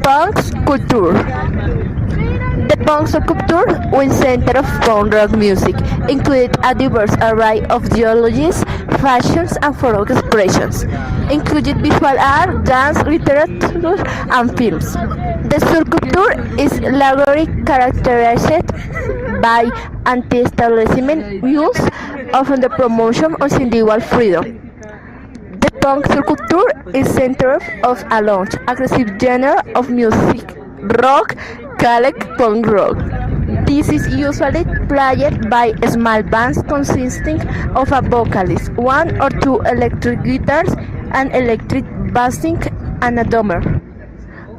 Punk culture. The punk subculture, which center of punk rock music, included a diverse array of ideologies, fashions, and form of expressions, including visual art, dance, literature, and films. The subculture is largely characterized by anti-establishment views, often the promotion of individual freedom. The punk subculture is centered of a large, aggressive genre of music, rock, called punk rock. This is usually played by small bands consisting of a vocalist, one or two electric guitars, an electric bassist, and a drummer.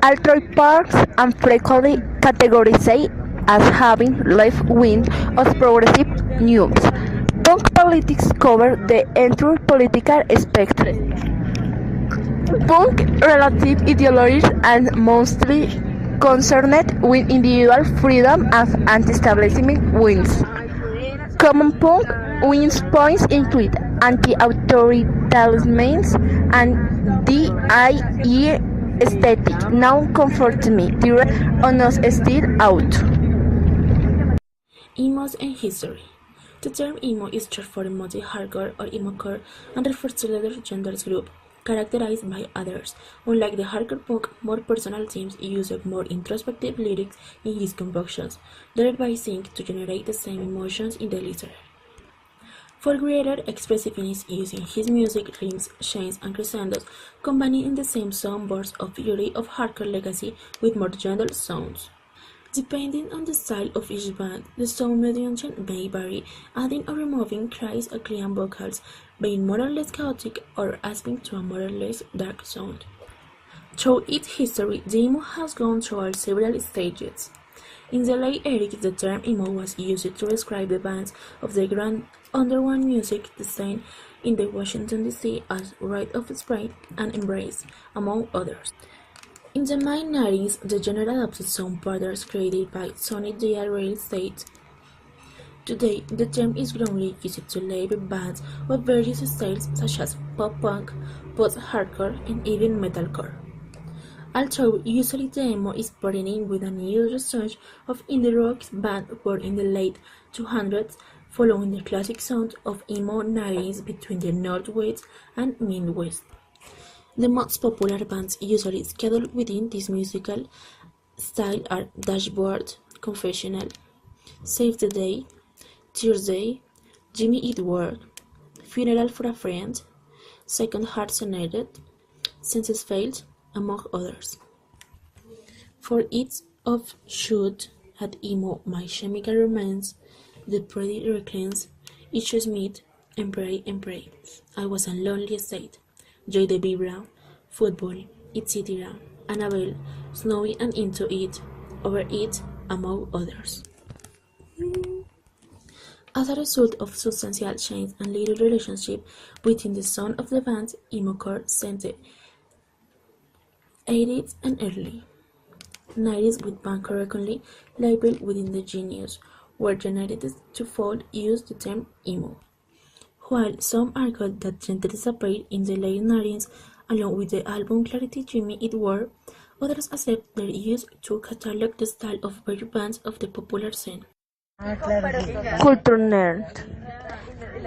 Although punks are frequently categorized as having left-wing or progressive views, punk politics cover the entire political spectrum. Punk relative ideologies are mostly concerned with individual freedom and anti-establishment wins. Common punk wins points include anti-authoritarianism and DIE aesthetic, non-conformism, direct on us still out. Emos and history. The term emo is short for emoji hardcore or emocore and refers to the gender group characterized by others. Unlike the hardcore punk, more personal themes use more introspective lyrics in his compositions, thereby seeking to generate the same emotions in the listener. For greater expressiveness using his music, rhymes, chains, and crescendos, combining in the same sound bursts of fury of hardcore legacy with more gentle sounds. Depending on the style of each band, the sound modulation may vary, adding or removing cries or clean vocals, being more or less chaotic or asping to a more or less dark sound. Through its history, the emo has gone through several stages. In the late 80s, the term emo was used to describe the bands of the grand underground music scene in the Washington D.C. as Rite of Spring and Embrace, among others. In the mid-90s, the genre adopted sound patterns created by Sony Dia Real Estate. Today, the term is growingly used to label bands with various styles such as pop-punk, post-hardcore, and even metalcore. Although usually the emo is partnering with a new resurgence of indie rock bands born in the late 2000s, following the classic sound of emo 90s between the Northwest and Midwest. The most popular bands usually scheduled within this musical style are Dashboard, Confessional, Save the Day, Tuesday, Jimmy Eat World, Funeral for a Friend, Second Hearts United, Senses Failed, among others. For its offshoot had emo, My Chemical Romance, The Pretty Reclines, Itch Smith, and Pray, I Was a Lonely State, Joy the Bee Brown, Football, etc., Annabelle, Snowy and Into It, Over It, among others. As a result of substantial change and little relationship between the sound of the band, emocore sent the 80s and early 90s with band correctly labeled within the genus were generated to fall use the term emo. While some argue that genre disappeared in the late 90s along with the album Clarity Jimmy Eat World, others accept their use to catalog the style of various bands of the popular scene. Culture nerd.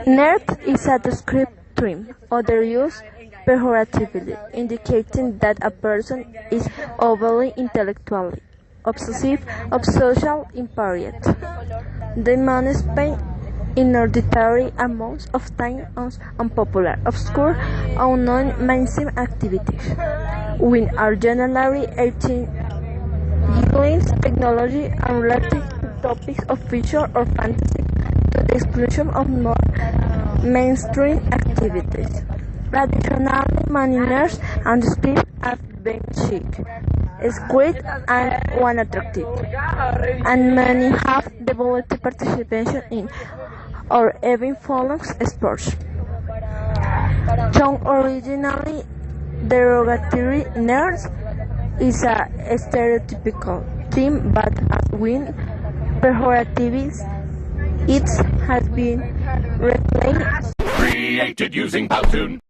Nerd is a descriptive term, other use pejoratively, indicating that a person is overly intellectually obsessive of social impaired. They must spend inordinary amounts of time on unpopular, obscure, unknown mainstream activities, which are generally dealing technology and related to topics of fiction or fantasy to the exclusion of more mainstream activities. Traditionally, manners and described as being chic, sweet, and unattractive, and many have devoted participation in or even follows sports. Some originally derogatory nerds is a stereotypical theme, but as with pejoratives, it has been reclaimed. Created using Powtoon.